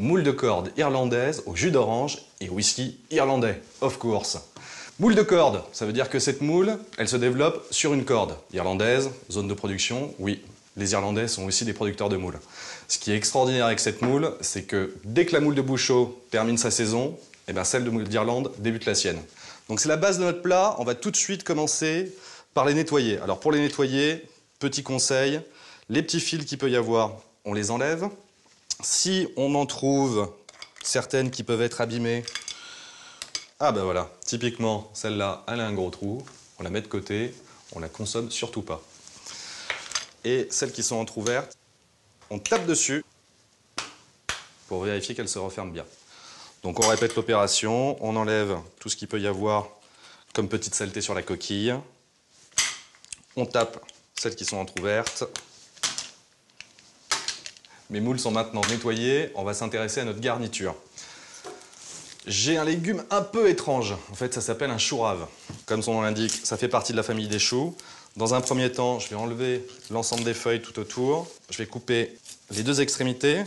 moule de corde irlandaise au jus d'orange et whisky irlandais, of course. Moule de corde, ça veut dire que cette moule, elle se développe sur une corde. Irlandaise, zone de production, oui, les Irlandais sont aussi des producteurs de moules. Ce qui est extraordinaire avec cette moule, c'est que dès que la moule de Bouchot termine sa saison, eh ben celle de moule d'Irlande débute la sienne. Donc c'est la base de notre plat, on va tout de suite commencer par les nettoyer. Alors pour les nettoyer, petit conseil, les petits fils qu'il peut y avoir, on les enlève. Si on en trouve certaines qui peuvent être abîmées, ah ben voilà, typiquement celle-là, elle a un gros trou, on la met de côté, on la consomme surtout pas. Et celles qui sont entrouvertes, on tape dessus pour vérifier qu'elles se referment bien. Donc on répète l'opération, on enlève tout ce qu'il peut y avoir comme petite saleté sur la coquille, on tape celles qui sont entrouvertes. Mes moules sont maintenant nettoyées, on va s'intéresser à notre garniture. J'ai un légume un peu étrange, en fait ça s'appelle un chou rave. Comme son nom l'indique, ça fait partie de la famille des choux. Dans un premier temps, je vais enlever l'ensemble des feuilles tout autour. Je vais couper les deux extrémités.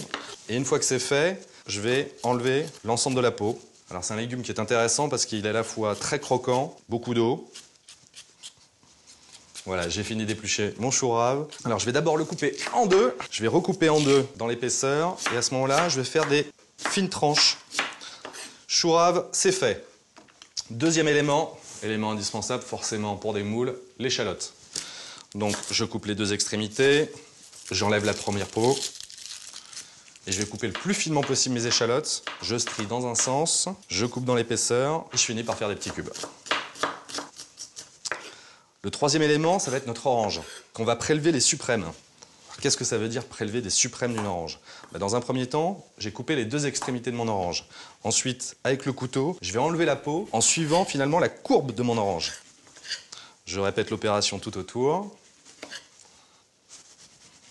Et une fois que c'est fait, je vais enlever l'ensemble de la peau. Alors c'est un légume qui est intéressant parce qu'il est à la fois très croquant, beaucoup d'eau. Voilà, j'ai fini d'éplucher mon chou rave. Alors je vais d'abord le couper en deux. Je vais recouper en deux dans l'épaisseur. Et à ce moment-là, je vais faire des fines tranches. Chou rave, c'est fait. Deuxième élément indispensable forcément pour des moules, l'échalote. Donc je coupe les deux extrémités, j'enlève la première peau et je vais couper le plus finement possible mes échalotes. Je strie dans un sens, je coupe dans l'épaisseur et je finis par faire des petits cubes. Le troisième élément, ça va être notre orange, qu'on va prélever les suprêmes. Qu'est-ce que ça veut dire prélever des suprêmes d'une orange? Dans un premier temps, j'ai coupé les deux extrémités de mon orange. Ensuite, avec le couteau, je vais enlever la peau en suivant finalement la courbe de mon orange. Je répète l'opération tout autour.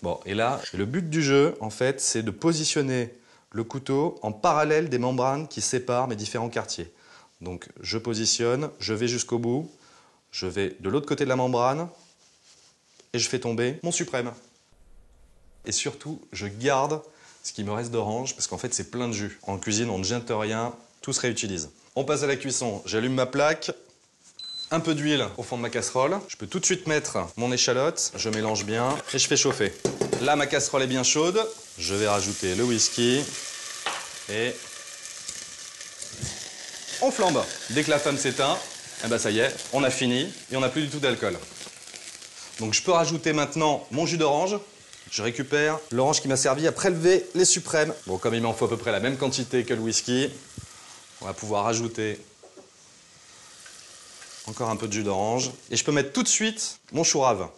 Bon, et là, le but du jeu, en fait, c'est de positionner le couteau en parallèle des membranes qui séparent mes différents quartiers. Donc, je positionne, je vais jusqu'au bout, je vais de l'autre côté de la membrane et je fais tomber mon suprême. Et surtout, je garde ce qui me reste d'orange, parce qu'en fait, c'est plein de jus. En cuisine, on ne jette rien, tout se réutilise. On passe à la cuisson. J'allume ma plaque, un peu d'huile au fond de ma casserole. Je peux tout de suite mettre mon échalote, je mélange bien et je fais chauffer. Là, ma casserole est bien chaude. Je vais rajouter le whisky et on flambe. Dès que la flamme s'éteint, eh ben ça y est, on a fini et on n'a plus du tout d'alcool. Donc je peux rajouter maintenant mon jus d'orange. Je récupère l'orange qui m'a servi à prélever les suprêmes. Bon, comme il m'en faut à peu près la même quantité que le whisky, on va pouvoir rajouter encore un peu de jus d'orange. Et je peux mettre tout de suite mon chou rave.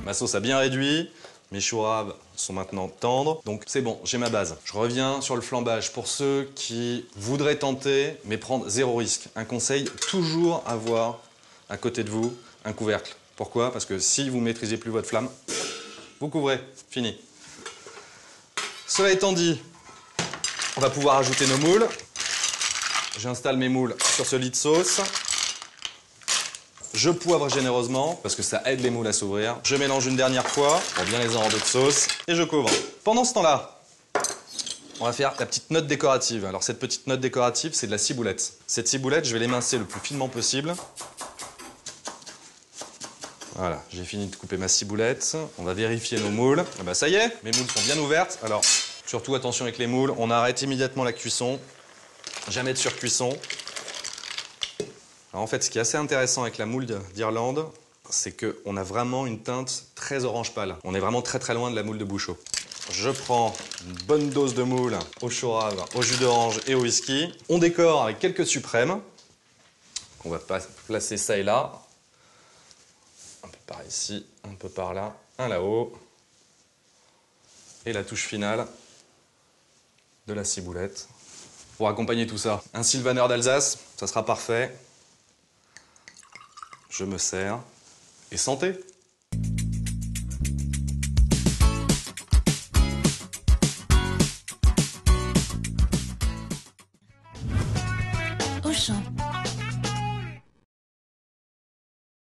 Ma sauce a bien réduit. Mes choux raves sont maintenant tendres, donc c'est bon, j'ai ma base. Je reviens sur le flambage. Pour ceux qui voudraient tenter, mais prendre zéro risque, un conseil, toujours avoir à côté de vous un couvercle. Pourquoi? Parce que si vous ne maîtrisez plus votre flamme, vous couvrez, fini. Cela étant dit, on va pouvoir ajouter nos moules. J'installe mes moules sur ce lit de sauce. Je poivre généreusement, parce que ça aide les moules à s'ouvrir. Je mélange une dernière fois pour bien les enrober de sauce et je couvre. Pendant ce temps-là, on va faire la petite note décorative. Alors cette petite note décorative, c'est de la ciboulette. Cette ciboulette, je vais l'émincer le plus finement possible. Voilà, j'ai fini de couper ma ciboulette. On va vérifier nos moules. Ah bah ça y est, mes moules sont bien ouvertes. Alors, surtout attention avec les moules, on arrête immédiatement la cuisson. Jamais de surcuisson. Alors en fait, ce qui est assez intéressant avec la moule d'Irlande, c'est qu'on a vraiment une teinte très orange pâle. On est vraiment très très loin de la moule de Bouchot. Je prends une bonne dose de moule au chou rave, au jus d'orange et au whisky. On décore avec quelques suprêmes. On va placer ça et là. Un peu par ici, un peu par là, un là-haut. Et la touche finale de la ciboulette. Pour accompagner tout ça, un sylvaner d'Alsace, ça sera parfait. Je me sers et santé! Auchan.